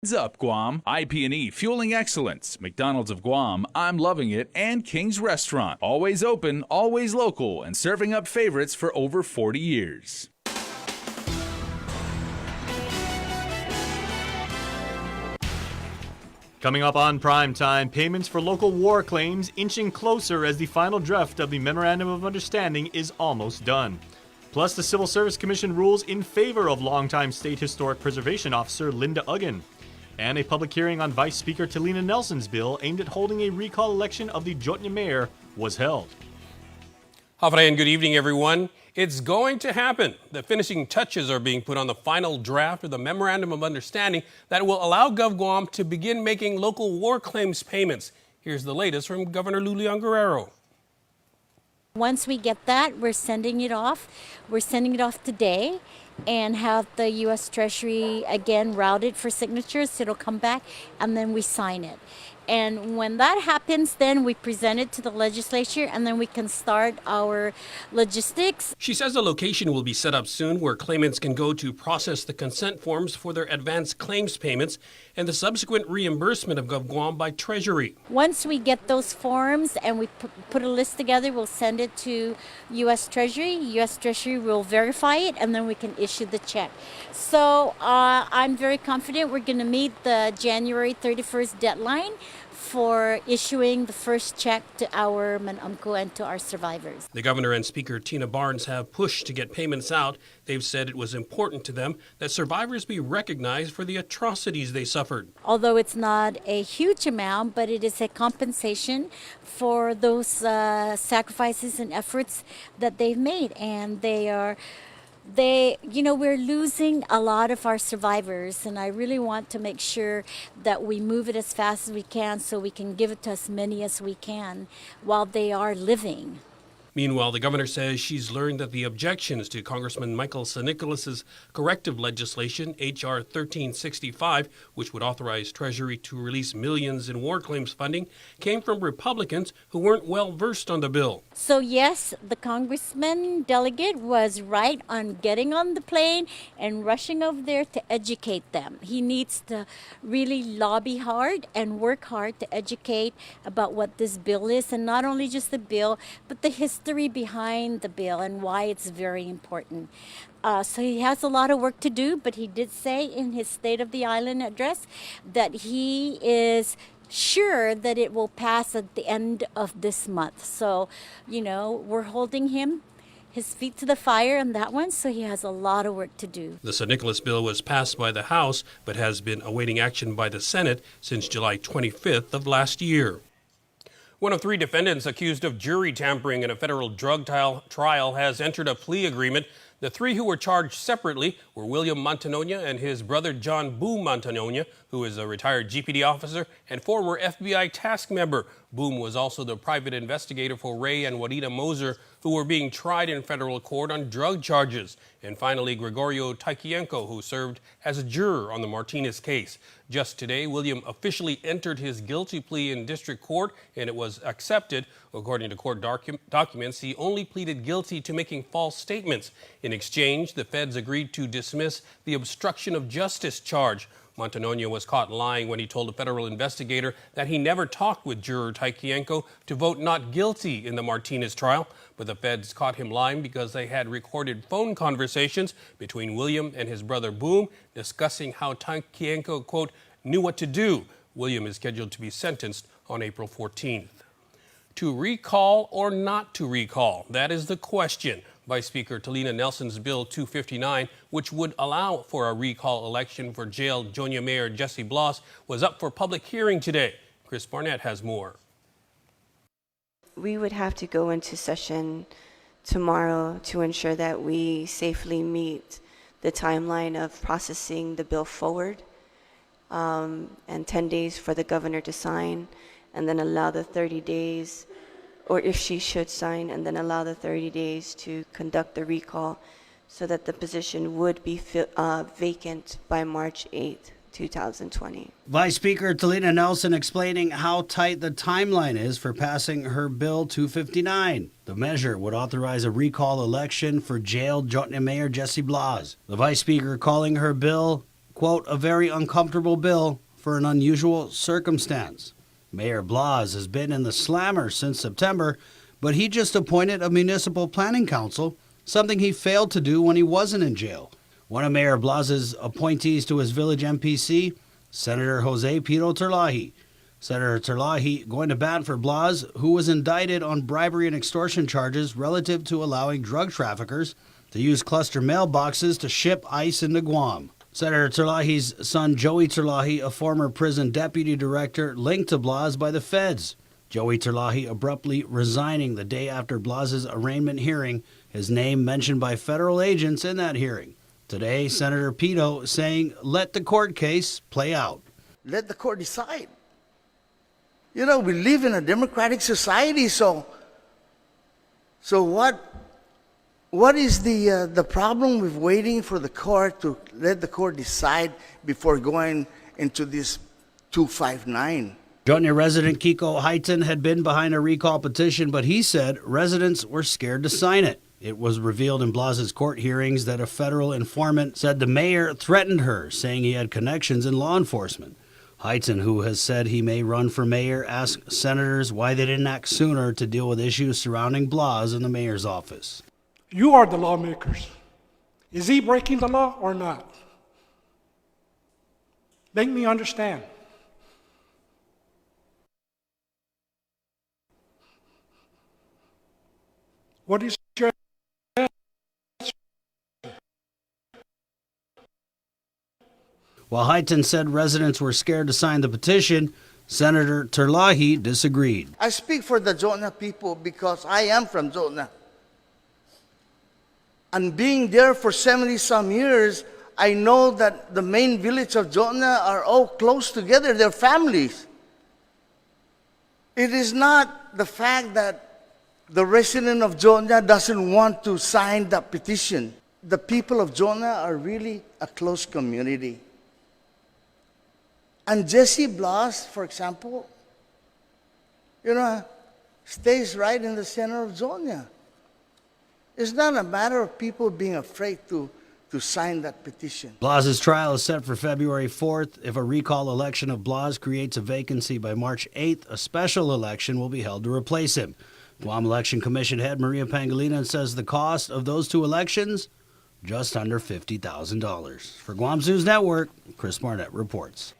What's up, Guam? IP&E Fueling Excellence. McDonald's of Guam, I'm Loving It, and King's Restaurant. Always open, always local, and serving up favorites for over 40 years. Coming up on Primetime, payments for local war claims inching closer as the final draft of the Memorandum of Understanding is almost done. Plus, the Civil Service Commission rules in favor of longtime State Historic Preservation Officer Linda Uggan. And a public hearing on Vice Speaker Talina Nelson's bill aimed at holding a recall election of the Jotnya mayor was held. Hafray and good evening, everyone. It's going to happen. The finishing touches are being put on the final draft of the Memorandum of Understanding that will allow GovGuam to begin making local war claims payments. Here's the latest from Governor Lulian Guerrero. Once we get that, we're sending it off. We're sending it off today and have the U.S. Treasury again routed for signatures. It'll come back and then we sign it. And when that happens, then we present it to the legislature and then we can start our logistics. She says the location will be set up soon where claimants can go to process the consent forms for their advance claims payments and the subsequent reimbursement of GovGuam by Treasury. Once we get those forms and we put a list together, we'll send it to U.S. Treasury. U.S. Treasury will verify it and then we can issue the check. So I'm very confident we're going to meet the January 31st deadline for issuing the first check to our Manamco and to our survivors. The governor and Speaker Tina Barnes have pushed to get payments out. They've said it was important to them that survivors be recognized for the atrocities they suffered. Although it's not a huge amount, but it is a compensation for those sacrifices and efforts that they've made. And we're losing a lot of our survivors, and I really want to make sure that we move it as fast as we can so we can give it to as many as we can while they are living. Meanwhile, the governor says she's learned that the objections to Congressman Michael Sanicolas's corrective legislation, H.R. 1365, which would authorize Treasury to release millions in war claims funding, came from Republicans who weren't well versed on the bill. So yes, the congressman delegate was right on getting on the plane and rushing over there to educate them. He needs to really lobby hard and work hard to educate about what this bill is, and not only just the bill, but the history behind the bill and why it's very important. So he has a lot of work to do, but he did say in his State of the Island address that he is sure that it will pass at the end of this month. So, we're holding his feet to the fire on that one, so he has a lot of work to do. The St. Nicholas bill was passed by the House, but has been awaiting action by the Senate since July 25th of last year. One of three defendants accused of jury tampering in a federal drug trial has entered a plea agreement. The three who were charged separately were William Montanonia and his brother John Boom Montanonia, who is a retired GPD officer and former FBI task member. Boom was also the private investigator for Ray and Juanita Moser, who were being tried in federal court on drug charges. And finally, Gregorio Taikienko, who served as a juror on the Martinez case. Just today, William officially entered his guilty plea in district court, and it was accepted. According to court documents, he only pleaded guilty to making false statements. In exchange, the feds agreed to dismiss the obstruction of justice charge. Montanonia was caught lying when he told a federal investigator that he never talked with juror Taikienko to vote not guilty in the Martinez trial. But the feds caught him lying because they had recorded phone conversations between William and his brother Boom discussing how Taikienko, quote, knew what to do. William is scheduled to be sentenced on April 14th. To recall or not to recall? That is the question. Vice Speaker Talina Nelson's Bill 259, which would allow for a recall election for jailed Jotnya Mayor Jesse Bloss, was up for public hearing today. Chris Barnett has more. We would have to go into session tomorrow to ensure that we safely meet the timeline of processing the bill forward, and 10 days for the governor to sign, and then allow the 30 days, or if she should sign, and then allow the 30 days to conduct the recall so that the position would be vacant by March 8th, 2020. Vice Speaker Talina Nelson explaining how tight the timeline is for passing her Bill 259. The measure would authorize a recall election for jailed Jotnya Mayor Jesse Bloss. The Vice Speaker calling her bill, quote, a very uncomfortable bill for an unusual circumstance. Mayor Blas has been in the slammer since September, but he just appointed a municipal planning council, something he failed to do when he wasn't in jail. One of Mayor Blas's appointees to his village MPC, Senator Jose Pito Terlahi. Senator Terlahi going to bat for Blas, who was indicted on bribery and extortion charges relative to allowing drug traffickers to use cluster mailboxes to ship ice into Guam. Senator Terlahi's son, Joey Terlahi, a former prison deputy director, linked to Blas by the feds. Joey Terlahi abruptly resigning the day after Blas's arraignment hearing, his name mentioned by federal agents in that hearing. Today, Senator Pito saying, let the court case play out. Let the court decide. You know, we live in a democratic society, so what is the problem with waiting for the court to let the court decide before going into this 259? Jonya resident Kiko Heighton had been behind a recall petition, but he said residents were scared to sign it. It was revealed in Blas's court hearings that a federal informant said the mayor threatened her, saying he had connections in law enforcement. Heighton, who has said he may run for mayor, asked senators why they didn't act sooner to deal with issues surrounding Blas in the mayor's office. You are the lawmakers. Is he breaking the law or not? Make me understand. What is your While Heighton said residents were scared to sign the petition, Senator Terlahi disagreed. I speak for the Jona people because I am from Jona. And being there for 70-some years, I know that the main village of Jona are all close together. They're families. It is not the fact that the resident of Jona doesn't want to sign the petition. The people of Jona are really a close community. And Jesse Blas, for example, stays right in the center of Jona. It's not a matter of people being afraid to sign that petition. Blas's trial is set for February 4th. If a recall election of Blas creates a vacancy by March 8th, a special election will be held to replace him. Guam Election Commission head Maria Pangilinan says the cost of those two elections, just under $50,000. For Guam's News Network, Chris Barnett reports.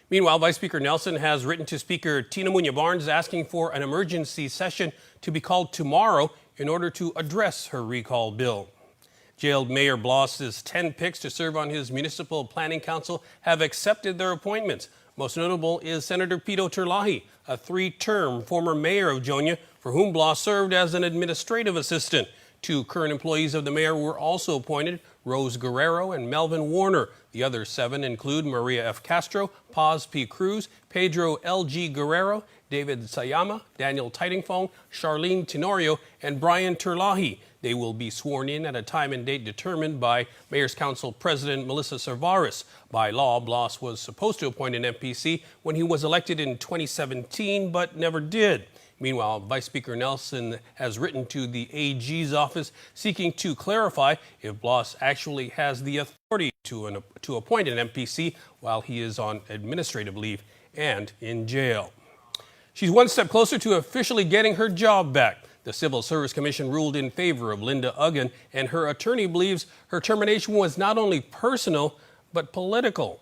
Meanwhile, Vice Speaker Nelson has written to Speaker Tina Muñoz Barnes asking for an emergency session to be called tomorrow in order to address her recall bill. Jailed Mayor Blas's 10 picks to serve on his Municipal Planning Council have accepted their appointments. Most notable is Senator Pito Terlahi, a 3-term former mayor of Jonia, for whom Blas served as an administrative assistant. 2 current employees of the mayor were also appointed, Rose Guerrero and Melvin Warner. The other 7 include Maria F. Castro, Paz P. Cruz, Pedro L.G. Guerrero, David Sayama, Daniel Titingfong, Charlene Tenorio, and Brian Terlahi. They will be sworn in at a time and date determined by Mayor's Council President Melissa Cervaris. By law, Blas was supposed to appoint an MPC when he was elected in 2017, but never did. Meanwhile, Vice Speaker Nelson has written to the AG's office seeking to clarify if Blas actually has the authority to appoint an MPC while he is on administrative leave and in jail. She's one step closer to officially getting her job back. The Civil Service Commission ruled in favor of Linda Uggan, and her attorney believes her termination was not only personal, but political.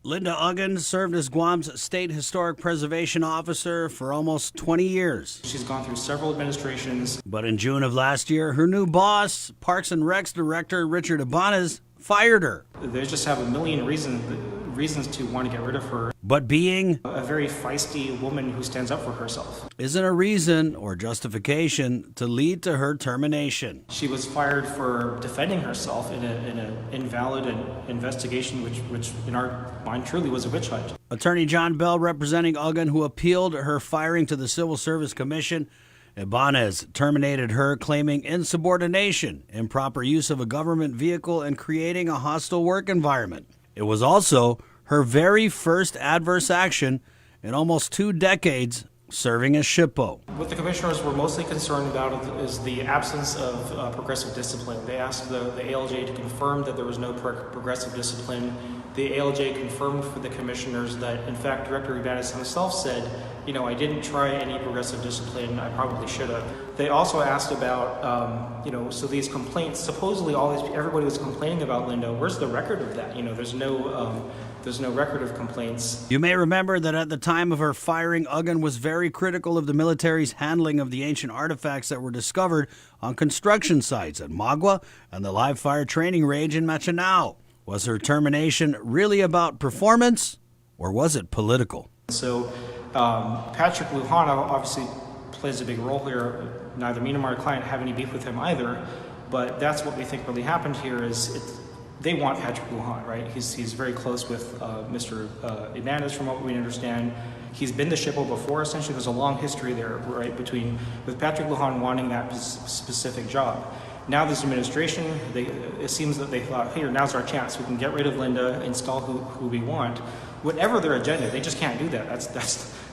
Linda Uggan served as Guam's State Historic Preservation Officer for almost 20 years. She's gone through several administrations. But in June of last year, her new boss, Parks and Recs Director Richard Ibanez, fired her. They just have a million reasons to want to get rid of her. But being A very feisty woman who stands up for herself. isn't a reason or justification to lead to her termination. She was fired for defending herself in an invalid investigation, which in our mind truly was a witch hunt. Attorney John Bell, representing Uggan, who appealed her firing to the Civil Service Commission, Ibanez terminated her, claiming insubordination, improper use of a government vehicle, and creating a hostile work environment. It was also her very first adverse action in almost 2 decades serving as SHPO. What the commissioners were mostly concerned about is the absence of progressive discipline. They asked the ALJ to confirm that there was no progressive discipline. The ALJ confirmed for the commissioners that, in fact, Director Ibanez himself said, you know, I didn't try any progressive discipline, I probably should have. They also asked about, so these complaints, supposedly everybody was complaining about Linda. Where's the record of that? You know, there's no record of complaints. You may remember that at the time of her firing, Uggan was very critical of the military's handling of the ancient artifacts that were discovered on construction sites at Magua and the live fire training range in Machinao. Was her termination really about performance, or was it political? So Patrick Lujan obviously plays a big role here. Neither me nor my client have any beef with him either, but that's what we think really happened here is they want Patrick Lujan, right? He's very close with Mr. Ibanez, from what we understand. He's been to SHPO before. Essentially, there's a long history there, right, with Patrick Lujan wanting that specific job. Now this administration, it seems that they thought, here, now's our chance. We can get rid of Linda, install who we want. Whatever their agenda, they just can't do that.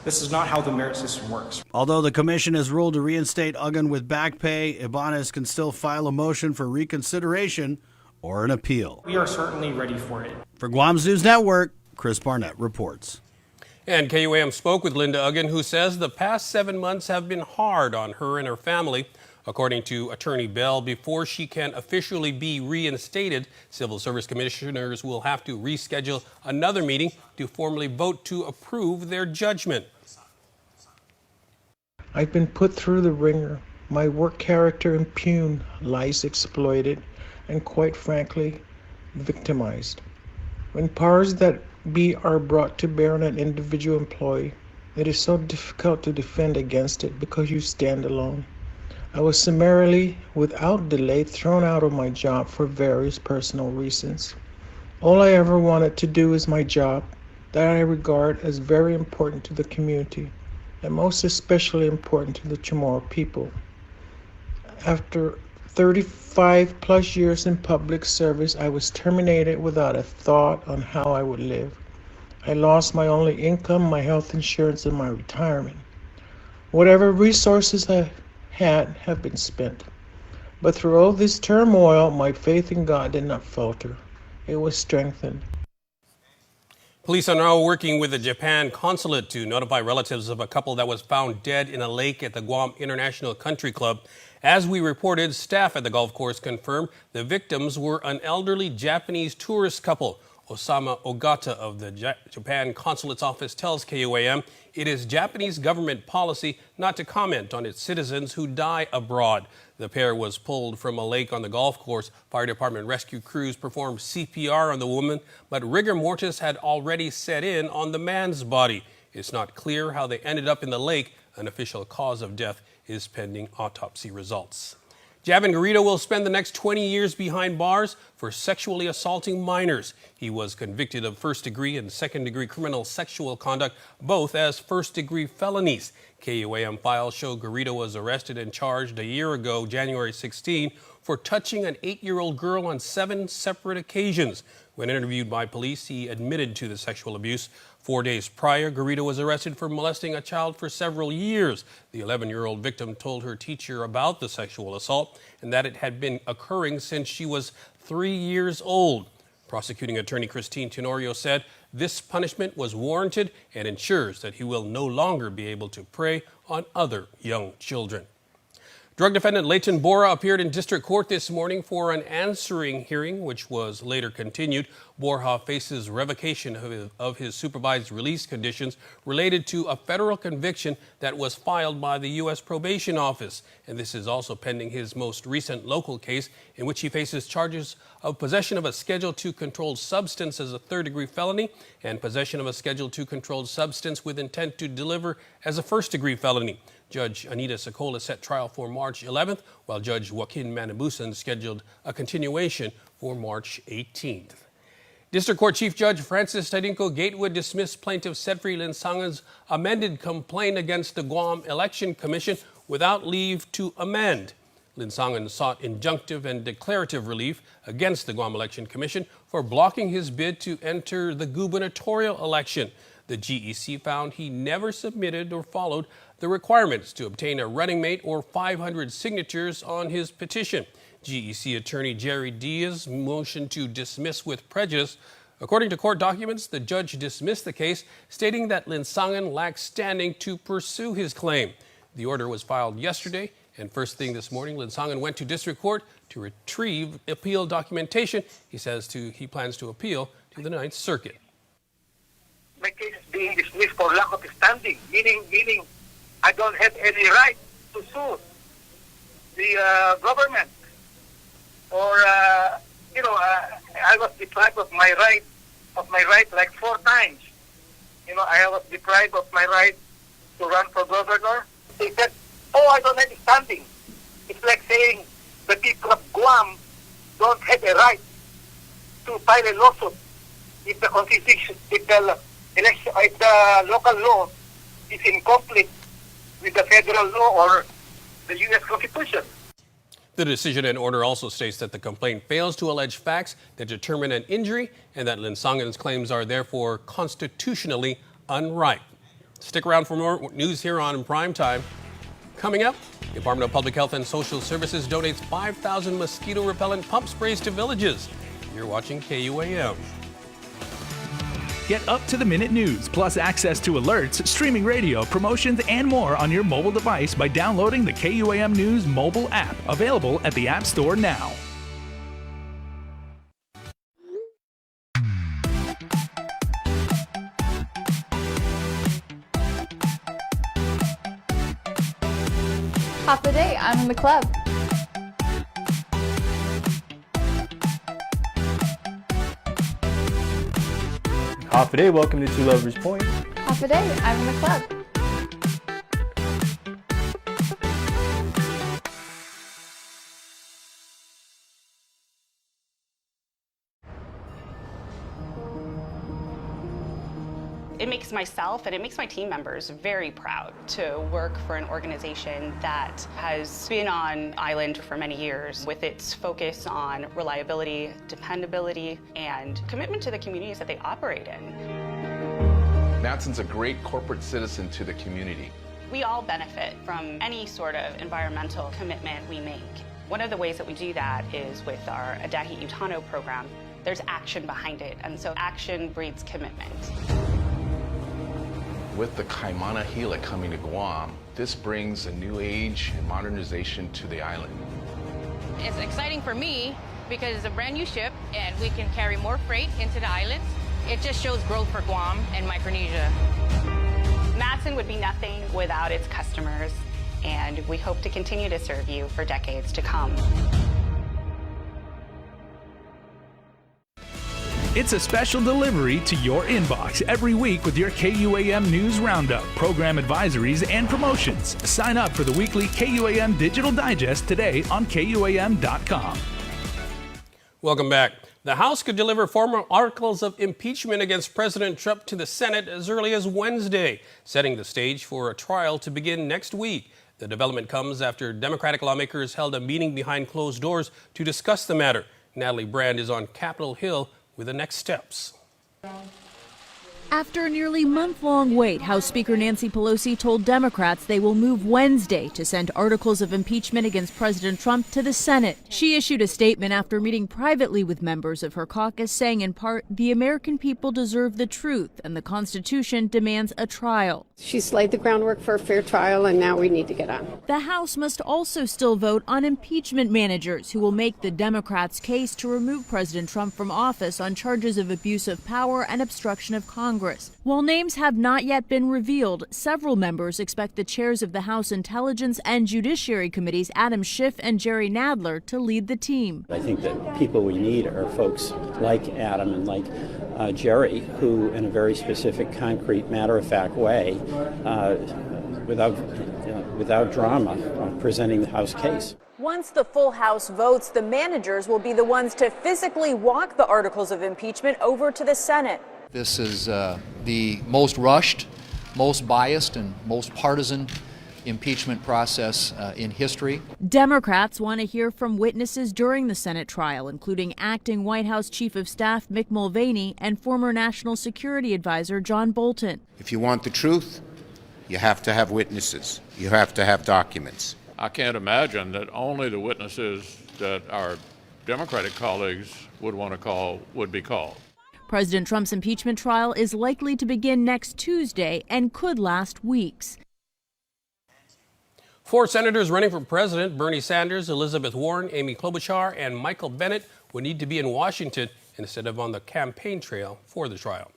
This is not how the merit system works. Although the commission has ruled to reinstate Uggan with back pay, Ibanez can still file a motion for reconsideration or an appeal. We are certainly ready for it. For Guam's News Network, Chris Barnett reports. And KUAM spoke with Linda Uggan, who says the past 7 months have been hard on her and her family. According to Attorney Bell, before she can officially be reinstated, Civil Service Commissioners will have to reschedule another meeting to formally vote to approve their judgment. I've been put through the ringer, my work character impugned, lies exploited, and quite frankly, victimized. When powers that be are brought to bear on an individual employee, it is so difficult to defend against it because you stand alone. I was summarily, without delay, thrown out of my job for various personal reasons. All I ever wanted to do is my job, that I regard as very important to the community, and most especially important to the Chamorro people. After 35 plus years in public service, I was terminated without a thought on how I would live. I lost my only income, my health insurance, and my retirement. Whatever resources I had have been spent. But through all this turmoil, my faith in God did not falter. It was strengthened. Police are now working with the Japan consulate to notify relatives of a couple that was found dead in a lake at the Guam International Country Club. As we reported, staff at the golf course confirmed the victims were an elderly Japanese tourist couple. Osama Ogata of the Japan Consulate's office tells KUAM it is Japanese government policy not to comment on its citizens who die abroad. The pair was pulled from a lake on the golf course. Fire department rescue crews performed CPR on the woman, but rigor mortis had already set in on the man's body. It's not clear how they ended up in the lake. An official cause of death is pending autopsy results. Javin Garrido will spend the next 20 years behind bars for sexually assaulting minors. He was convicted of first-degree and second-degree criminal sexual conduct, both as first-degree felonies. KUAM files show Garrido was arrested and charged a year ago, January 16, for touching an 8-year-old girl on 7 separate occasions. When interviewed by police, he admitted to the sexual abuse. 4 days prior, Garrido was arrested for molesting a child for several years. The 11-year-old victim told her teacher about the sexual assault and that it had been occurring since she was 3 years old. Prosecuting attorney Christine Tenorio said this punishment was warranted and ensures that he will no longer be able to prey on other young children. Drug defendant Leighton Bora appeared in district court this morning for an answering hearing, which was later continued. Borja faces revocation of his supervised release conditions related to a federal conviction that was filed by the U.S. Probation Office. And this is also pending his most recent local case in which he faces charges of possession of a Schedule II controlled substance as a third-degree felony and possession of a Schedule II controlled substance with intent to deliver as a first-degree felony. Judge Anita Socola set trial for March 11th, while Judge Joaquin Manabusan scheduled a continuation for March 18th. District Court Chief Judge Francis Tadinko Gatewood dismissed plaintiff Sedfrey Linsangan's amended complaint against the Guam Election Commission without leave to amend. Linsangan sought injunctive and declarative relief against the Guam Election Commission for blocking his bid to enter the gubernatorial election. The GEC found he never submitted or followed the requirements to obtain a running mate or 500 signatures on his petition. GEC attorney Jerry Diaz motioned to dismiss with prejudice. According to court documents, the judge dismissed the case, stating that Linsangan lacked standing to pursue his claim. The order was filed yesterday, and first thing this morning, Linsangan went to district court to retrieve appeal documentation. He says he plans to appeal to the Ninth Circuit. My case is being dismissed for lack of standing, meaning I don't have any right to sue the government. Or, I was deprived of my right like 4 times. I was deprived of my right to run for governor. They said, I don't have standing. It's like saying the people of Guam don't have a right to file a lawsuit if the constitution, if the local law is in conflict with the federal law or the U.S. Constitution. The decision and order also states that the complaint fails to allege facts that determine an injury and that Linsangan's claims are therefore constitutionally unright. Stick around for more news here on Prime Time. Coming up, the Department of Public Health and Social Services donates 5,000 mosquito repellent pump sprays to villages. You're watching KUAM. Get up-to-the-minute news, plus access to alerts, streaming radio, promotions, and more on your mobile device by downloading the KUAM News mobile app, available at the App Store now. Half the day, I'm in the club. Half a day, welcome to Two Lovers Point. Half a day, I'm in the club. It makes myself and it makes my team members very proud to work for an organization that has been on island for many years with its focus on reliability, dependability, and commitment to the communities that they operate in. Matson's a great corporate citizen to the community. We all benefit from any sort of environmental commitment we make. One of the ways that we do that is with our Adahi Utano program. There's action behind it, and so action breeds commitment. With the Kaimana Gila coming to Guam, this brings a new age and modernization to the island. It's exciting for me because it's a brand new ship and we can carry more freight into the islands. It just shows growth for Guam and Micronesia. Matson would be nothing without its customers, and we hope to continue to serve you for decades to come. It's a special delivery to your inbox every week with your KUAM News Roundup, program advisories, and promotions. Sign up for the weekly KUAM Digital Digest today on KUAM.com. Welcome back. The House could deliver formal articles of impeachment against President Trump to the Senate as early as Wednesday, setting the stage for a trial to begin next week. The development comes after Democratic lawmakers held a meeting behind closed doors to discuss the matter. Natalie Brand is on Capitol Hill with the next steps. After a nearly month-long wait, House Speaker Nancy Pelosi told Democrats they will move Wednesday to send articles of impeachment against President Trump to the Senate. She issued a statement after meeting privately with members of her caucus, saying in part, the American people deserve the truth and the Constitution demands a trial. She's laid the groundwork for a fair trial, and now we need to get on. The House must also still vote on impeachment managers who will make the Democrats' case to remove President Trump from office on charges of abuse of power and obstruction of Congress. While names have not yet been revealed, several members expect the chairs of the House Intelligence and Judiciary Committees, Adam Schiff and Jerry Nadler, to lead the team. I think that people we need are folks like Adam and like Jerry, who in a very specific, concrete, matter-of-fact way, without drama, presenting the House case. Once the full House votes, the managers will be the ones to physically walk the articles of impeachment over to the Senate. This is the most rushed, most biased, and most partisan impeachment process in history. Democrats want to hear from witnesses during the Senate trial, including acting White House Chief of Staff Mick Mulvaney and former National Security Advisor John Bolton. If you want the truth, you have to have witnesses. You have to have documents. I can't imagine that only the witnesses that our Democratic colleagues would want to call would be called. President Trump's impeachment trial is likely to begin next Tuesday and could last weeks. 4 senators running for president, Bernie Sanders, Elizabeth Warren, Amy Klobuchar, and Michael Bennet, would need to be in Washington instead of on the campaign trail for the trial.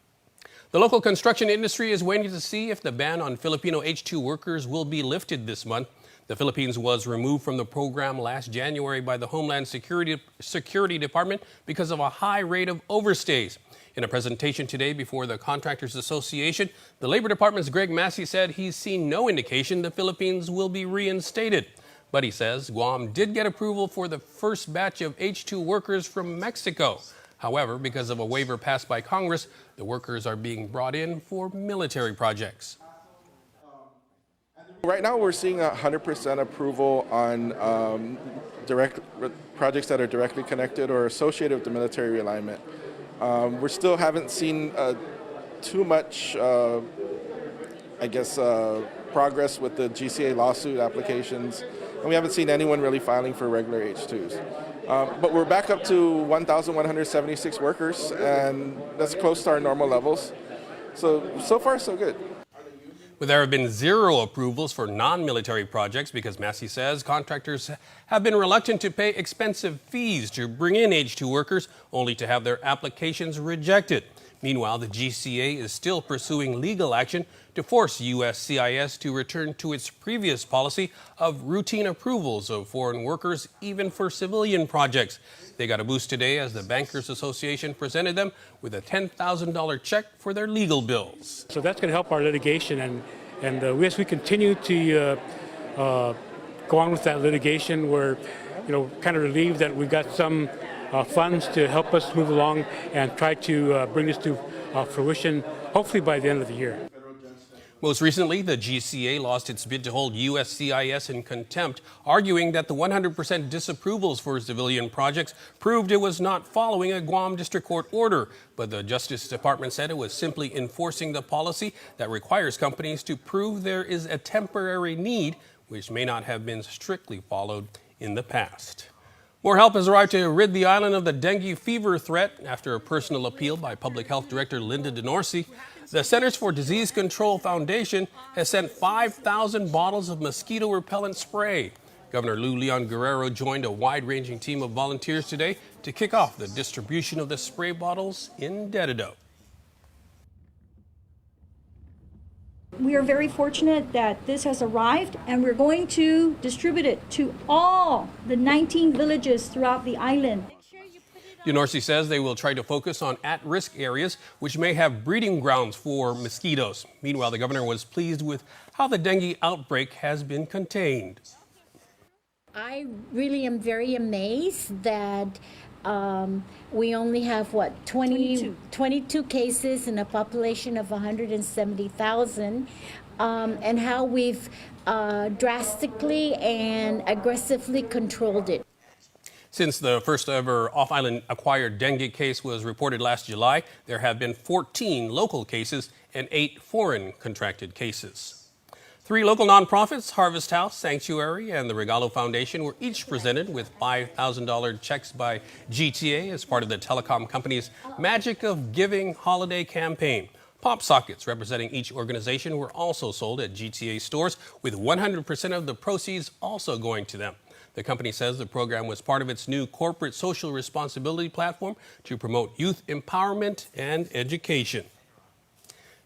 The local construction industry is waiting to see if the ban on Filipino H-2 workers will be lifted this month. The Philippines was removed from the program last January by the Homeland Security Department because of a high rate of overstays. In a presentation today before the Contractors Association, the Labor Department's Greg Massey said he's seen no indication the Philippines will be reinstated. But he says Guam did get approval for the first batch of H-2 workers from Mexico. However, because of a waiver passed by Congress, the workers are being brought in for military projects. Right now, we're seeing 100% approval on direct projects that are directly connected or associated with the military realignment. We still haven't seen too much, progress with the GCA lawsuit applications, and we haven't seen anyone really filing for regular H-2s. But we're back up to 1,176 workers, and that's close to our normal levels. So far, so good. But there have been 0 approvals for non-military projects because Massey says contractors have been reluctant to pay expensive fees to bring in H-2 workers, only to have their applications rejected. Meanwhile, the GCA is still pursuing legal action to force USCIS to return to its previous policy of routine approvals of foreign workers, even for civilian projects. They got a boost today as the Bankers Association presented them with a $10,000 check for their legal bills. So that's going to help our litigation, and as we continue to go on with that litigation, we're kind of relieved that we've got some funds to help us move along and try to bring this to fruition, hopefully by the end of the year. Most recently, the GCA lost its bid to hold USCIS in contempt, arguing that the 100% disapprovals for civilian projects proved it was not following a Guam District Court order. But the Justice Department said it was simply enforcing the policy that requires companies to prove there is a temporary need, which may not have been strictly followed in the past. More help has arrived to rid the island of the dengue fever threat after a personal appeal by Public Health Director Linda DeNorsi. The Centers for Disease Control Foundation has sent 5,000 bottles of mosquito repellent spray. Governor Lou Leon Guerrero joined a wide-ranging team of volunteers today to kick off the distribution of the spray bottles in Dededo. We are very fortunate that this has arrived, and we're going to distribute it to all the 19 villages throughout the island. DeNorsi says they will try to focus on at-risk areas which may have breeding grounds for mosquitoes. Meanwhile, the governor was pleased with how the dengue outbreak has been contained. I really am very amazed that we only have, 22 cases in a population of 170,000, and how we've drastically and aggressively controlled it. Since the first ever off-island acquired dengue case was reported last July, there have been 14 local cases and 8 foreign contracted cases. 3 local nonprofits, Harvest House, Sanctuary, and the Regalo Foundation, were each presented with $5,000 checks by GTA as part of the telecom company's Magic of Giving holiday campaign. Pop sockets representing each organization were also sold at GTA stores, with 100% of the proceeds also going to them. The company says the program was part of its new corporate social responsibility platform to promote youth empowerment and education.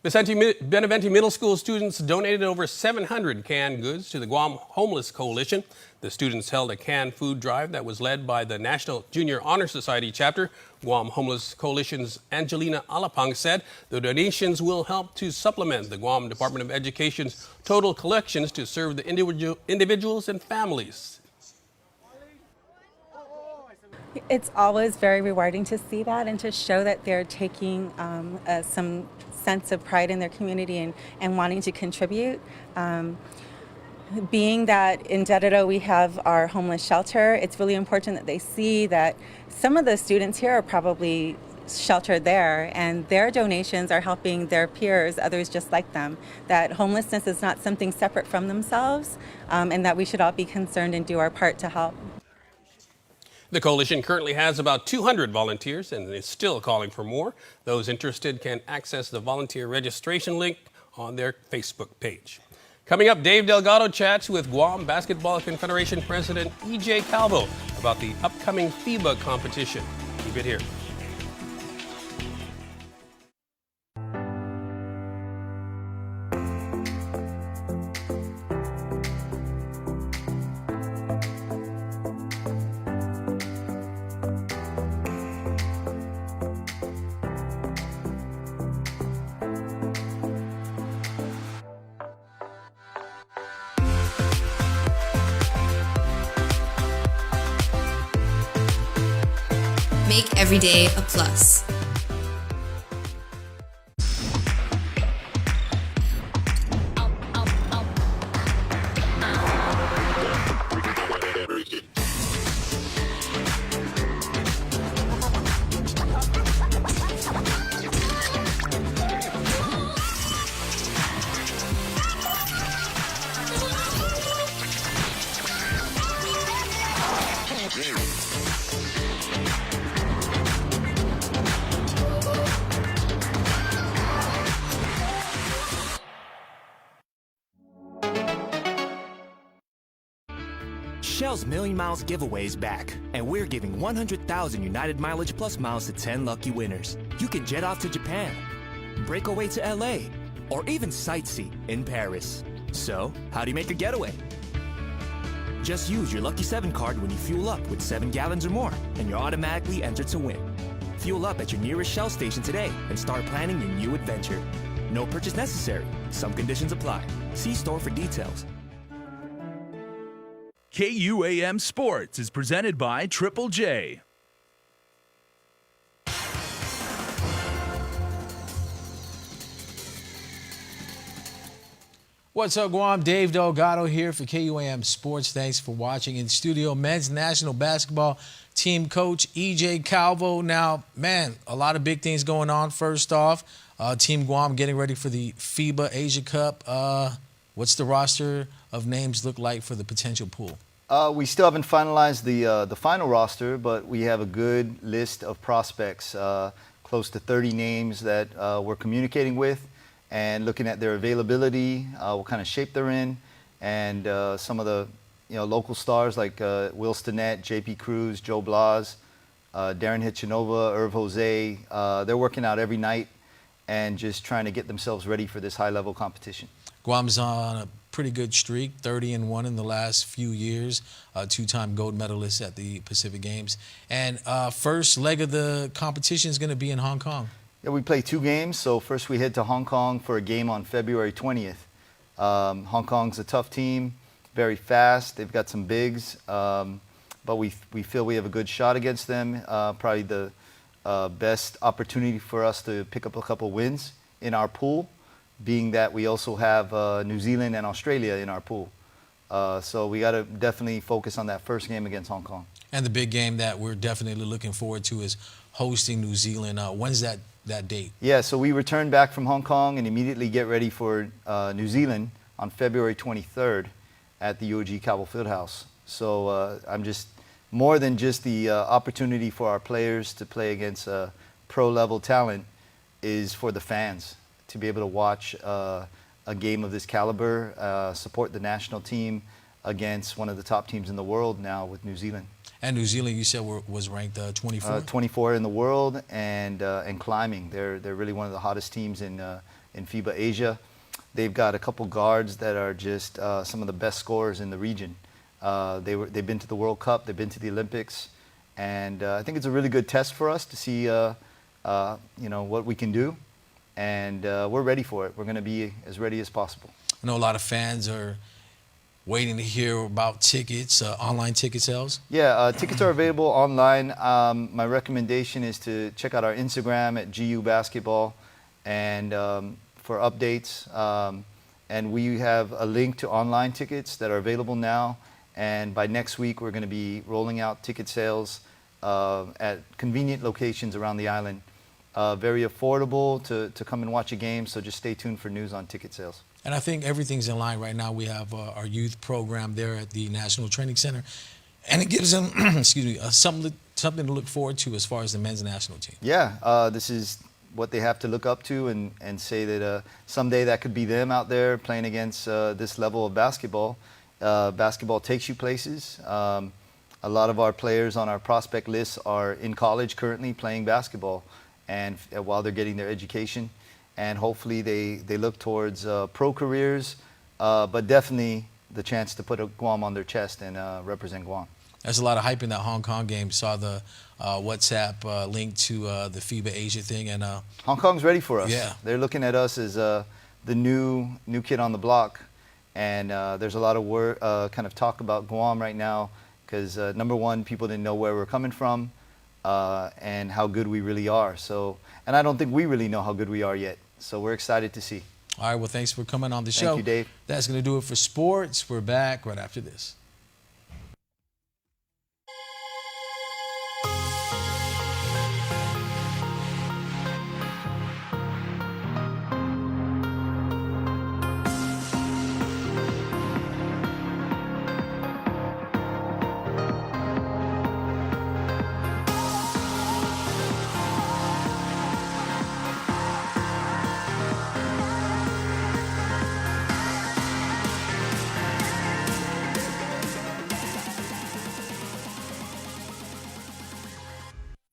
Benevente Middle School students donated over 700 canned goods to the Guam Homeless Coalition. The students held a canned food drive that was led by the National Junior Honor Society chapter. Guam Homeless Coalition's Angelina Alapang said the donations will help to supplement the Guam Department of Education's total collections to serve the individuals and families. It's always very rewarding to see that and to show that they're taking some sense of pride in their community and wanting to contribute. being that in Dededo we have our homeless shelter, it's really important that they see that some of the students here are probably sheltered there, and their donations are helping their peers, others just like them, that homelessness is not something separate from themselves, and that we should all be concerned and do our part to help. The coalition currently has about 200 volunteers and is still calling for more. Those interested can access the volunteer registration link on their Facebook page. Coming up, Dave Delgado chats with Guam Basketball Confederation President E.J. Calvo about the upcoming FIBA competition. Keep it here. Make every day a plus. Shell's Million Miles giveaway is back, and we're giving 100,000 United Mileage Plus miles to 10 lucky winners. You can jet off to Japan, break away to LA, or even sightsee in Paris. So, how do you make a getaway? Just use your Lucky 7 card when you fuel up with 7 gallons or more, and you're automatically entered to win. Fuel up at your nearest Shell station today and start planning your new adventure. No purchase necessary. Some conditions apply. See store for details. KUAM Sports is presented by Triple J. What's up, Guam? Dave Delgado here for KUAM Sports. Thanks for watching. In studio, men's national basketball team coach E.J. Calvo. Now, man, a lot of big things going on. First off, Team Guam getting ready for the FIBA Asia Cup. What's the roster of names look like for the potential pool? We still haven't finalized the final roster, but we have a good list of prospects, close to 30 names that we're communicating with and looking at their availability, what kind of shape they're in, and some of the local stars like Will Stinnett, J.P. Cruz, Joe Blas, Darren Hitchinova, Irv Jose. They're working out every night and just trying to get themselves ready for this high-level competition. Guam's on a pretty good streak, 30-1 in the last few years, two-time gold medalist at the Pacific Games. And first leg of the competition is going to be in Hong Kong. Yeah, we play 2 games. So first we head to Hong Kong for a game on February 20th. Hong Kong's a tough team, very fast. They've got some bigs, but we feel we have a good shot against them. Probably the best opportunity for us to pick up a couple wins in our pool, being that we also have New Zealand and Australia in our pool. So we got to definitely focus on that first game against Hong Kong. And the big game that we're definitely looking forward to is hosting New Zealand. When's that date? Yeah, so we return back from Hong Kong and immediately get ready for New Zealand on February 23rd at the UOG Calvo Fieldhouse. So I'm just more than just the opportunity for our players to play against pro-level talent is for the fans to be able to watch a game of this caliber, support the national team against one of the top teams in the world now with New Zealand. And New Zealand, you said, was ranked 24? 24 in the world and climbing. They're really one of the hottest teams in FIBA Asia. They've got a couple guards that are just some of the best scorers in the region. They've been to the World Cup, they've been to the Olympics, and I think it's a really good test for us to see what we can do. And we're ready for it. We're going to be as ready as possible. I know a lot of fans are waiting to hear about tickets, online ticket sales. Yeah, tickets are available online. My recommendation is to check out our Instagram at GU Basketball and for updates. And we have a link to online tickets that are available now. And by next week, we're going to be rolling out ticket sales at convenient locations around the island. Very affordable to come and watch a game, so just stay tuned for news on ticket sales. And I think everything's in line right now. We have our youth program there at the National Training Center, and it gives them, excuse me, something to look forward to as far as the men's national team. Yeah, this is what they have to look up to and say that someday that could be them out there playing against this level of basketball. Basketball takes you places. A lot of our players on our prospect list are in college currently playing basketball, and while they're getting their education, and hopefully they look towards pro careers, but definitely the chance to put a Guam on their chest and represent Guam. There's a lot of hype in that Hong Kong game. Saw the WhatsApp link to the FIBA Asia thing, and Hong Kong's ready for us. Yeah, they're looking at us as the new kid on the block, and there's a lot of kind of talk about Guam right now because number one, people didn't know where we're coming from. And how good we really are. So, and I don't think we really know how good we are yet. So we're excited to see. All right, well, thanks for coming on the show. Thank you, Dave. That's going to do it for sports. We're back right after this.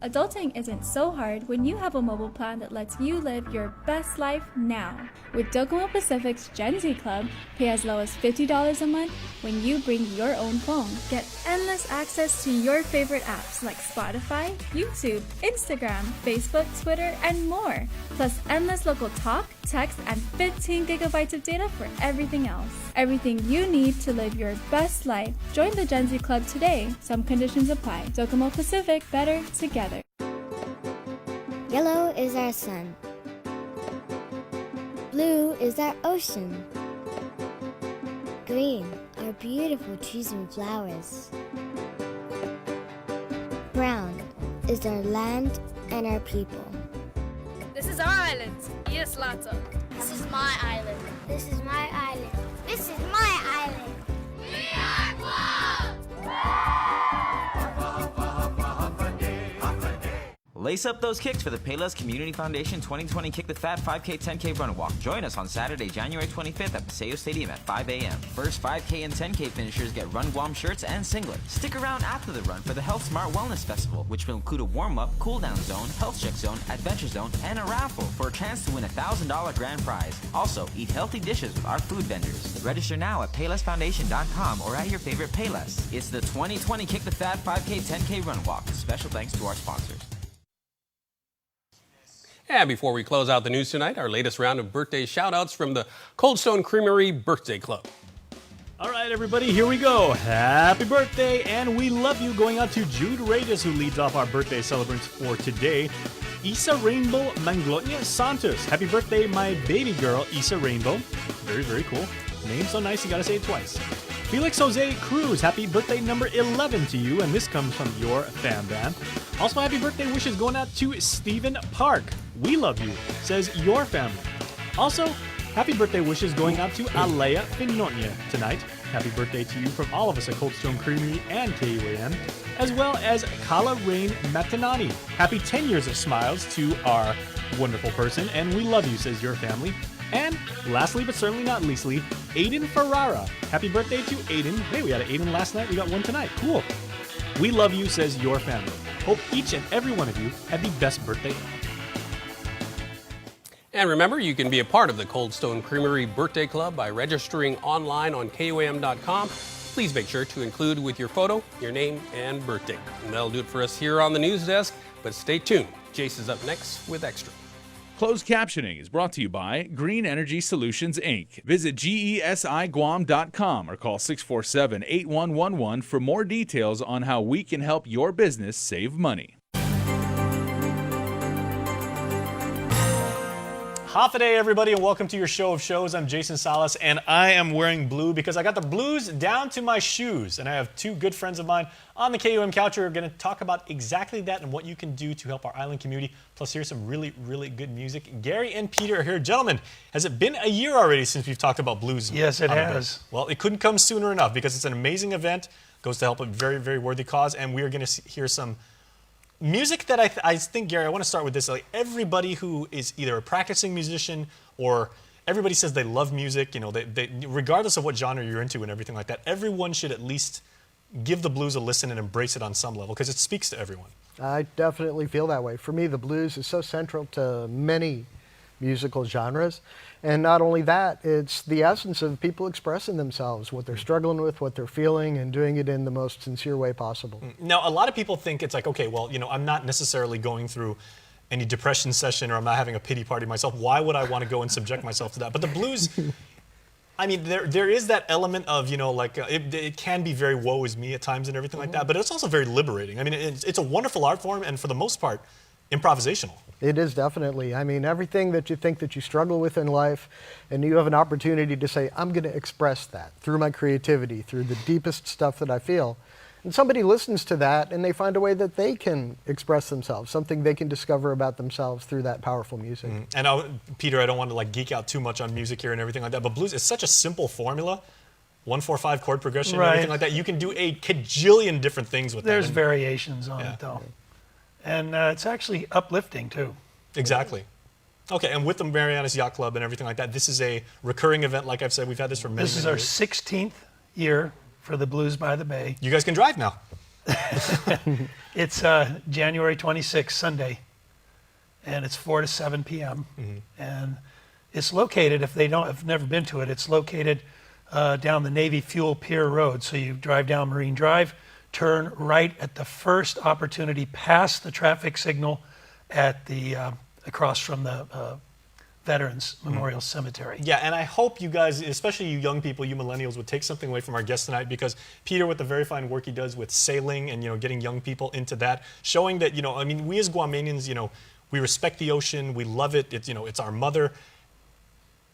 Adulting isn't so hard when you have a mobile plan that lets you live your best life now. With Docomo Pacific's Gen Z Club, pay as low as $50 a month when you bring your own phone. Get endless access to your favorite apps like Spotify, YouTube, Instagram, Facebook, Twitter, and more. Plus endless local talk, text, and 15 gigabytes of data for everything else. Everything you need to live your best life. Join the Gen Z Club today. Some conditions apply. Docomo Pacific, better together. Yellow is our sun. Blue is our ocean. Green are beautiful trees and flowers. Brown is our land and our people. This is our island. Yes, Lato. This is my island. This is my island. This is my island. We are Guam! Lace up those kicks for the Payless Community Foundation 2020 Kick the Fat 5K 10K Run and Walk. Join us on Saturday, January 25th at Paseo Stadium at 5 a.m. First 5K and 10K finishers get Run Guam shirts and singlets. Stick around after the run for the Health Smart Wellness Festival, which will include a warm-up, cool-down zone, health check zone, adventure zone, and a raffle for a chance to win a $1,000 grand prize. Also, eat healthy dishes with our food vendors. Register now at PaylessFoundation.com or at your favorite Payless. It's the 2020 Kick the Fat 5K 10K Run Walk. Special thanks to our sponsors. And before we close out the news tonight, our latest round of birthday shout-outs from the Cold Stone Creamery Birthday Club. All right, everybody, here we go. Happy birthday, and we love you, going out to Jude Reyes, who leads off our birthday celebrants for today. Isa Rainbow Manglotnia Santos. Happy birthday, my baby girl, Isa Rainbow. Very, very cool. Name so nice, you gotta say it twice. Felix Jose Cruz, happy birthday number 11 to you, and this comes from your fan band. Also, happy birthday wishes going out to Stephen Park. We love you, says your family. Also, happy birthday wishes going out to Alea Finonia tonight. Happy birthday to you from all of us at Cold Stone Creamery and KUAM, as well as Kala Rain Matanani. Happy 10 years of smiles to our wonderful person, and we love you, says your family. And lastly, but certainly not leastly, Aiden Ferrara. Happy birthday to Aiden. Hey, we had an Aiden last night. We got one tonight. Cool. We love you, says your family. Hope each and every one of you had the best birthday ever. And remember, you can be a part of the Cold Stone Creamery Birthday Club by registering online on KUAM.com. Please make sure to include with your photo, your name, and birthday. And that'll do it for us here on the news desk. But stay tuned. Jace is up next with Extra. Closed captioning is brought to you by Green Energy Solutions, Inc. Visit GESIGuam.com or call 647-8111 for more details on how we can help your business save money. Hafa-day, everybody, and welcome to your show of shows. I'm Jason Salas, and I am wearing blue because I got the blues down to my shoes. And I have two good friends of mine on the KUAM couch who are going to talk about exactly that and what you can do to help our island community. Plus, here's some really, really good music. Gary and Peter are here. Gentlemen, has it been a year already since we've talked about blues? Yes, it has. Well, it couldn't come sooner enough because it's an amazing event, goes to help a very, very worthy cause, and we are going to hear some music that I think, Gary, I want to start with this. Like, everybody who is either a practicing musician or everybody says they love music, you know, they regardless of what genre you're into and everything like that, everyone should at least give the blues a listen and embrace it on some level because it speaks to everyone. I definitely feel that way. For me, the blues is so central to many musical genres. And not only that, it's the essence of people expressing themselves, what they're struggling with, what they're feeling, and doing it in the most sincere way possible. Now, a lot of people think it's like, okay, well, you know, I'm not necessarily going through any depression session or I'm not having a pity party myself. Why would I want to go and subject myself to that? But the blues, I mean, there is that element of, you know, like, it can be very woe is me at times and everything like that, but it's also very liberating. I mean, it's a wonderful art form, and for the most part, improvisational. It is definitely. I mean, everything that you think that you struggle with in life, and you have an opportunity to say, I'm going to express that through my creativity, through the deepest stuff that I feel. And somebody listens to that, and they find a way that they can express themselves, something they can discover about themselves through that powerful music. And Peter, I don't want to like geek out too much on music here and everything like that, but blues is such a simple formula. 1-4-5 chord progression and everything like that. You can do a cajillion different things with that. There's variations on it, though. And it's actually uplifting, too. Exactly. Okay, and with the Marianas Yacht Club and everything like that, this is a recurring event. Like I've said, we've had this for many years. This is our 16th year for the Blues by the Bay. You guys can drive now. It's January 26th, Sunday, and it's 4 to 7 p.m. And it's located, if they don't have never been to it, it's located down the Navy Fuel Pier Road. So you drive down Marine Drive, turn right at the first opportunity past the traffic signal at the across from the Veterans Memorial Cemetery. Yeah, and I hope you guys, especially you young people, you millennials, would take something away from our guest tonight, because Peter, with the very fine work he does with sailing and, you know, getting young people into that, showing that, you know, I mean, we as Guamanians, you know, we respect the ocean, we love it, it's, you know, it's our mother.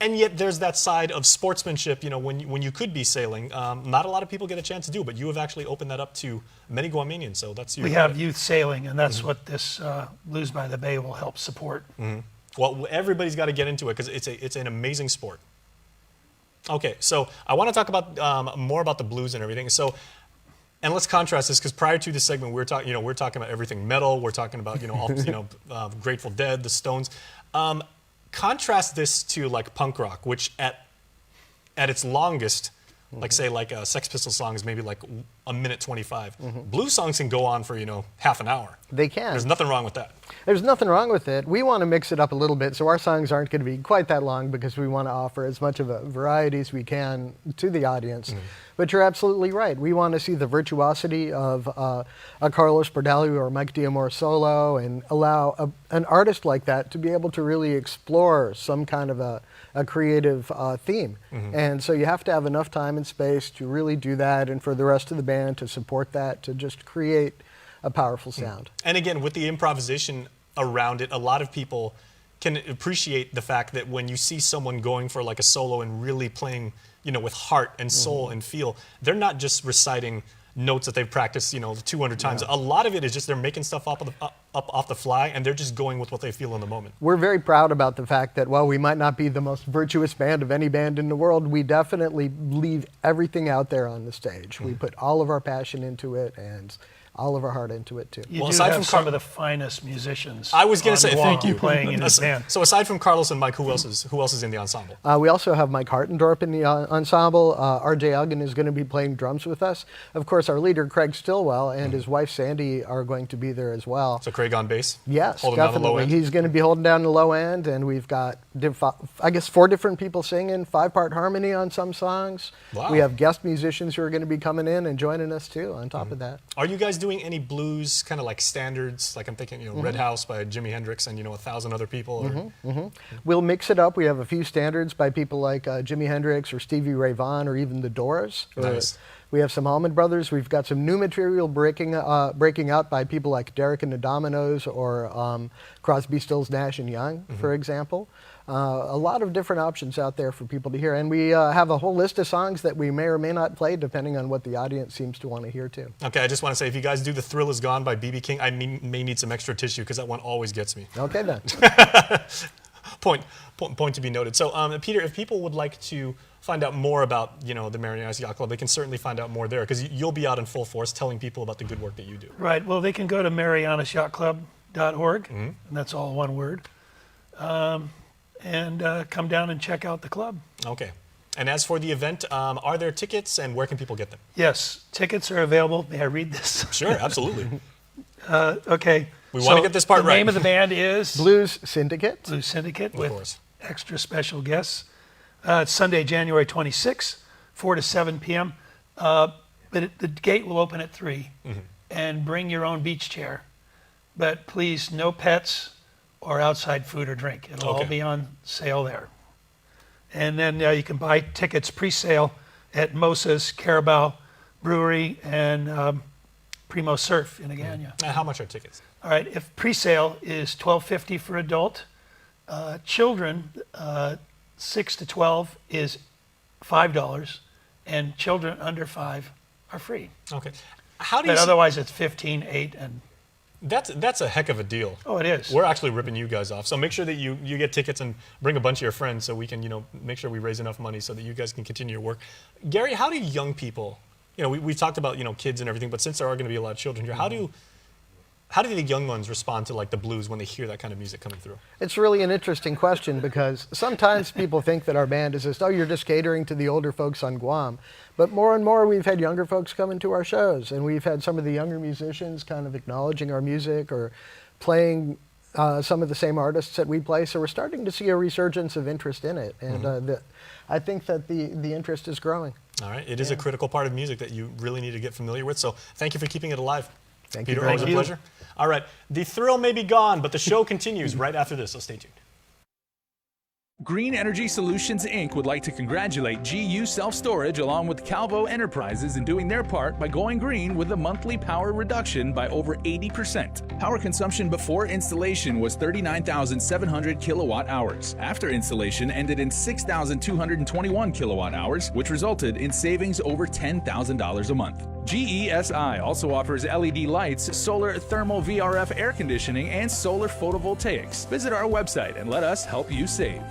And yet there's that side of sportsmanship, you know, when you could be sailing. Not a lot of people get a chance to do, but you have actually opened that up to many Guamanians, so that's your We have youth sailing, and that's what this Blues by the Bay will help support. Well, everybody's got to get into it because it's an amazing sport. Okay, so I want to talk about more about the blues and everything. So, and let's contrast this, because prior to this segment, we're talking about everything metal. We're talking about, you know, all, Grateful Dead, the Stones. Contrast this to like punk rock, which at its longest, like say like a Sex Pistols song is maybe like a minute 25. Blues songs can go on for, you know, half an hour. They can. There's nothing wrong with that. There's nothing wrong with it. We want to mix it up a little bit, so our songs aren't going to be quite that long, because we want to offer as much of a variety as we can to the audience. But you're absolutely right. We want to see the virtuosity of a Carlos Bardali or Mike D'Amore solo, and allow an artist like that to be able to really explore some kind of a creative theme. And so you have to have enough time and space to really do that, and for the rest of the band to support that, to just create a powerful sound. And again, with the improvisation around it, a lot of people can appreciate the fact that when you see someone going for like a solo and really playing, you know, with heart and soul and feel, they're not just reciting notes that they've practiced, you know, 200 times. A lot of it is just they're making stuff up off the fly, and they're just going with what they feel in the moment. We're very proud about the fact that while we might not be the most virtuous band of any band in the world, we definitely leave everything out there on the stage. We put all of our passion into it and all of our heart into it too. You do have some of the finest musicians. I was going to say, thank you. Playing in this band. So aside from Carlos and Mike, who else is in the ensemble? We also have Mike Hartendorp in the ensemble. R.J. Uggan is going to be playing drums with us. Of course, our leader, Craig Stillwell, and his wife, Sandy, are going to be there as well. So Craig on bass? Yes, holding down the low definitely. end? He's going to be holding down the low end, and we've got, I guess, 4 different people singing, 5-part harmony on some songs. Wow. We have guest musicians who are going to be coming in and joining us too, on top of that. Are you guys doing any blues kind of like standards? Like I'm thinking, you know, Red House by Jimi Hendrix and, you know, 1,000 other people? Or? We'll mix it up. We have a few standards by people like Jimi Hendrix or Stevie Ray Vaughan or even the Doors. Nice. We have some Allman Brothers. We've got some new material breaking out by people like Derek and the Dominoes or Crosby, Stills, Nash and Young, for example. A lot of different options out there for people to hear. And we have a whole list of songs that we may or may not play depending on what the audience seems to want to hear too. Okay, I just want to say, if you guys do The Thrill Is Gone by B.B. King, I may need some extra tissue because that one always gets me. Okay then. Point to be noted. So, Peter, if people would like to find out more about, the Marianas Yacht Club, they can certainly find out more there because you'll be out in full force telling people about the good work that you do. Right. Well, they can go to marianasyachtclub.org, and that's all one word, and come down and check out the club. Okay. And as for the event, are there tickets, and where can people get them? Yes, tickets are available. May I read this? Sure, absolutely. Okay. We want to get this part right. The name of the band is Blues Syndicate. Blues Syndicate, of with course. extra special guests. It's Sunday, January 26th, 4 to 7 p.m. But the gate will open at 3. And bring your own beach chair. But please, no pets or outside food or drink. It'll all be on sale there. And then you can buy tickets pre-sale at Mosa's, Carabao Brewery, and Primo Surf in Agana. Now, how much are tickets? All right, if pre-sale is $12.50 for adult, children 6 to 12 is $5, and children under 5 are free. Okay. How do you? But otherwise, it's 15, 8, and. That's a heck of a deal. Oh, it is. We're actually ripping you guys off. So make sure that you get tickets and bring a bunch of your friends so we can make sure we raise enough money so that you guys can continue your work. Gary, how do young people? We've talked about kids and everything, but since there are going to be a lot of children here, how do the young ones respond to like the blues when they hear that kind of music coming through? It's really an interesting question because sometimes people think that our band is just, you're just catering to the older folks on Guam. But more and more we've had younger folks come into our shows, and we've had some of the younger musicians kind of acknowledging our music or playing some of the same artists that we play. So we're starting to see a resurgence of interest in it. And I think that the interest is growing. All right. It is a critical part of music that you really need to get familiar with. So thank you for keeping it alive. Thank Peter, you. always a pleasure. All right. The thrill may be gone, but the show continues right after this, so stay tuned. Green Energy Solutions, Inc. would like to congratulate GU Self-Storage along with Calvo Enterprises in doing their part by going green with a monthly power reduction by over 80%. Power consumption before installation was 39,700 kilowatt hours. After installation ended in 6,221 kilowatt hours, which resulted in savings over $10,000 a month. GESI also offers LED lights, solar thermal VRF air conditioning, and solar photovoltaics. Visit our website and let us help you save.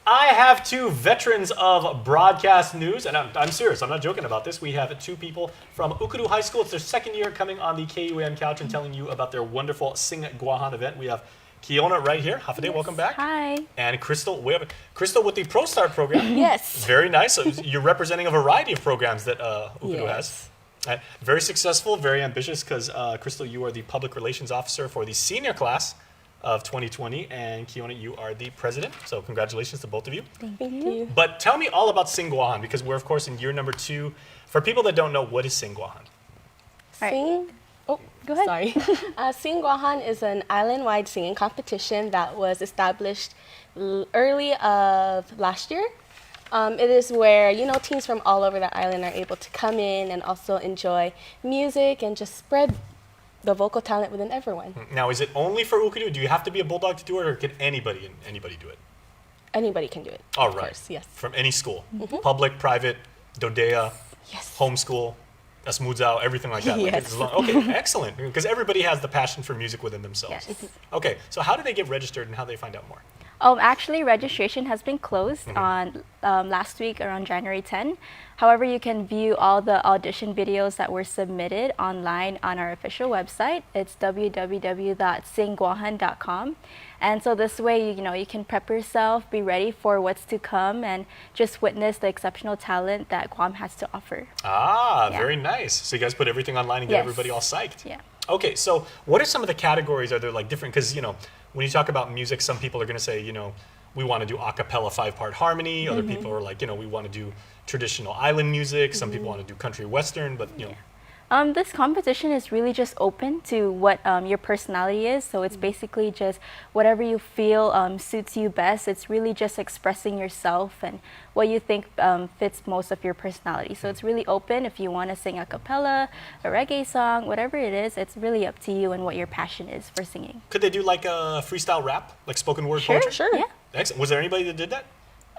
I have two veterans of broadcast news, and I'm serious, I'm not joking about this. We have two people from Ukudu High School. It's their second year coming on the KUAM couch and telling you about their wonderful Sing Guahan event. We have Kiona right here. Hafide, welcome back. Hi. And Crystal, we have Crystal with the Pro Start program. Yes. Very nice. So you're representing a variety of programs that Ukudu has. Very successful, very ambitious, because Crystal, you are the public relations officer for the senior class of 2020, and Kiona, you are the president. So congratulations to both of you. Thank you. But tell me all about Sing Guahan, because we're of course in year number 2. For people that don't know, what is Sing Guahan? Oh, go ahead. Sorry. Sing Guahan is an island-wide singing competition that was established early of last year. It is where, teens from all over the island are able to come in and also enjoy music and just spread the vocal talent within everyone. Now, is it only for Ukudu? Do you have to be a Bulldog to do it, or can anybody do it? Anybody can do it. All of right. course, yes. From any school? Public, private, Dodea, homeschool, Asmudzao, everything like that? Yes. Okay, excellent. Because everybody has the passion for music within themselves. Yes. Okay, so how do they get registered and how do they find out more? Actually, registration has been closed on last week around January 10. However, you can view all the audition videos that were submitted online on our official website. It's www.singguahan.com. And so this way, you can prep yourself, be ready for what's to come, and just witness the exceptional talent that Guam has to offer. Very nice. So you guys put everything online and get everybody all psyched. Yeah. Okay, so what are some of the categories? Are there like different, because, when you talk about music, some people are going to say, we want to do a cappella 5-part harmony. Other people are like, we want to do traditional island music. Some people want to do country western, but This competition is really just open to what your personality is. So it's basically just whatever you feel suits you best. It's really just expressing yourself and what you think fits most of your personality. So it's really open. If you want to sing a cappella, a reggae song, whatever it is, it's really up to you and what your passion is for singing. Could they do like a freestyle rap, like spoken word Sure, poetry? sure. Yeah. Excellent. Was there anybody that did that?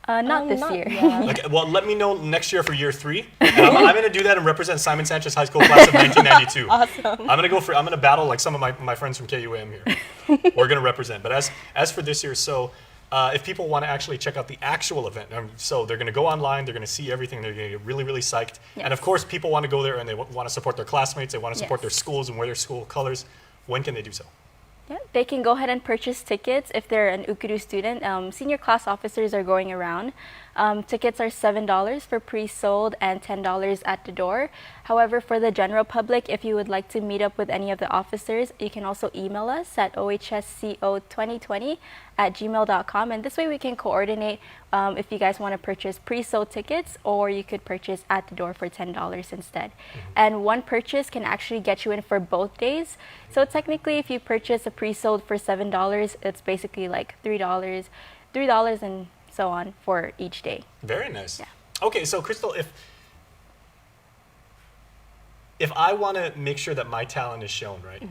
Not this year. Okay, well, let me know next year for year 3. And I'm going to do that and represent Simon Sanchez High School class of 1992. Awesome. I'm going to battle like some of my friends from KUAM here. We're going to represent. But as for this year, so if people want to actually check out the actual event, so they're going to go online, they're going to see everything, they're going to get really, really psyched. Yes. And of course, people want to go there and they want to support their classmates, they want to support Yes. their schools and wear their school colors. When can they do so? Yeah, they can go ahead and purchase tickets if they're an Ukuru student. Senior class officers are going around. Tickets are $7 for pre-sold and $10 at the door. However, for the general public, if you would like to meet up with any of the officers, you can also email us at ohsco2020@gmail.com. And this way we can coordinate if you guys want to purchase pre-sold tickets, or you could purchase at the door for $10 instead. And one purchase can actually get you in for both days. So technically, if you purchase a pre-sold for $7, it's basically like $3 and so on for each day. Very nice. Yeah. Okay, so Crystal, if I want to make sure that my talent is shown, right?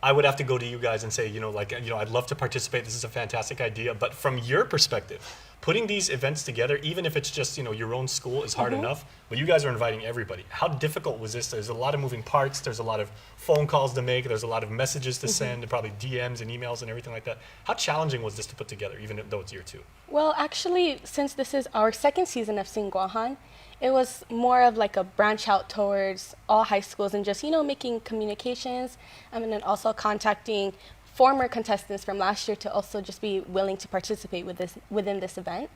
I would have to go to you guys and say, I'd love to participate. This is a fantastic idea. But from your perspective, putting these events together, even if it's just, your own school, is hard enough. But you guys are inviting everybody. How difficult was this? There's a lot of moving parts. There's a lot of phone calls to make. There's a lot of messages to send, and probably DMs and emails and everything like that. How challenging was this to put together, even though it's year 2? Well, actually, since this is our second season of Sing Guahan, it was more of like a branch out towards all high schools and just, making communications and then also contacting former contestants from last year to also just be willing to participate within this event.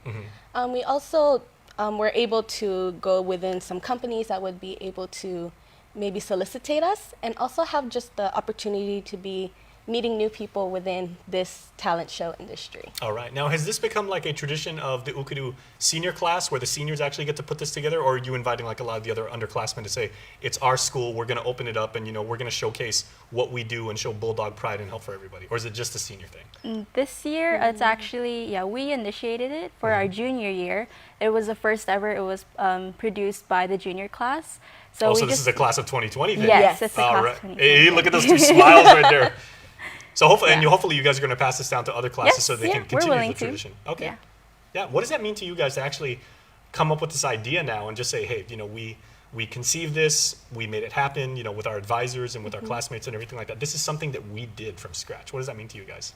We also were able to go within some companies that would be able to maybe solicitate us and also have just the opportunity to be meeting new people within this talent show industry. All right. Now, has this become like a tradition of the Ukuru senior class where the seniors actually get to put this together, or are you inviting like a lot of the other underclassmen to say, it's our school, we're going to open it up and, we're going to showcase what we do and show Bulldog pride and help for everybody? Or is it just a senior thing? This year, it's actually, we initiated it for our junior year. It was the first ever. It was produced by the junior class. So this is the class of 2020 then? Yes, it's the class right. of 2020. Hey, look at those 2 smiles right there. So hopefully, hopefully you guys are going to pass this down to other classes so they can continue the tradition. Okay. Yeah. What does that mean to you guys to actually come up with this idea now and just say, hey, we conceived this, we made it happen, with our advisors and with our classmates and everything like that. This is something that we did from scratch. What does that mean to you guys?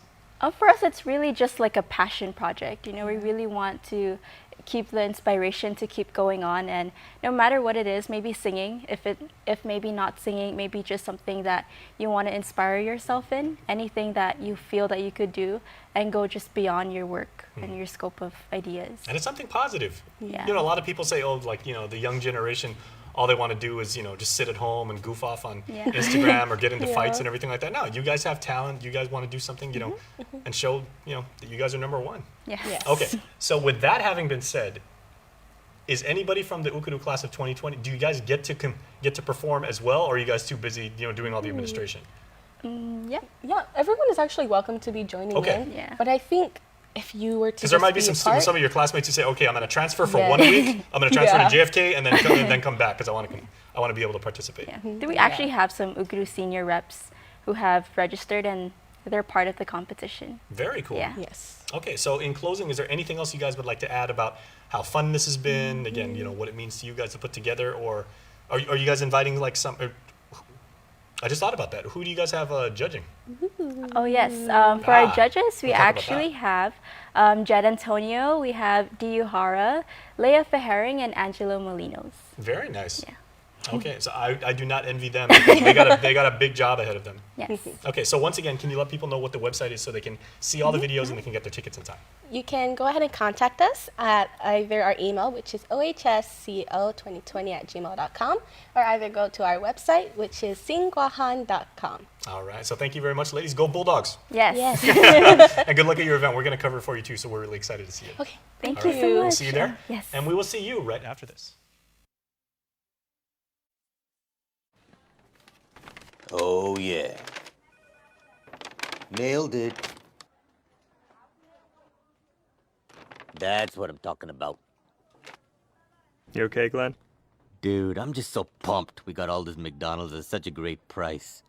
For us, it's really just like a passion project. We really want to keep the inspiration to keep going on, and no matter what it is, maybe singing, if maybe not singing, maybe just something that you want to inspire yourself in, anything that you feel that you could do and go just beyond your work and your scope of ideas. And it's something positive. Yeah. A lot of people say, the young generation, all they want to do is, just sit at home and goof off on Instagram or get into fights and everything like that. No, you guys have talent. You guys want to do something, and show, that you guys are number one. Yes. Okay. So with that having been said, is anybody from the Ukuru class of 2020, do you guys get to perform as well, or are you guys too busy, doing all the administration? Yeah, everyone is actually welcome to be joining in. Yeah. But I think if you were to, because there might be some of your classmates who say, okay, I'm going to transfer for 1 week, I'm going to transfer to JFK, and then come back because I want to be able to participate. Yeah. We actually have some Ukuru senior reps who have registered and they're part of the competition. Very cool. Yeah. Yes. Okay, so in closing, is there anything else you guys would like to add about how fun this has been? Again, what it means to you guys to put together, or are you guys inviting like some? I just thought about that. Who do you guys have judging? Oh yes, for our judges, we actually have Jed Antonio, we have Diu Hara, Leah Feherring, and Angelo Molinos. Very nice. Yeah. Okay, so I do not envy them because they got a big job ahead of them. Yes. Okay, so once again, can you let people know what the website is so they can see all the videos and they can get their tickets in time? You can go ahead and contact us at either our email, which is ohsco2020@gmail.com, or either go to our website, which is singguahan.com. All right, so thank you very much, ladies. Go Bulldogs. Yes. And good luck at your event. We're going to cover it for you too, so we're really excited to see it. Okay. Thank you so much. We'll see you there. Yes. And we will see you right after this. yeah. Nailed it. That's what I'm talking about. You okay, Glenn? Dude, I'm just so pumped we got all this McDonald's at such a great price.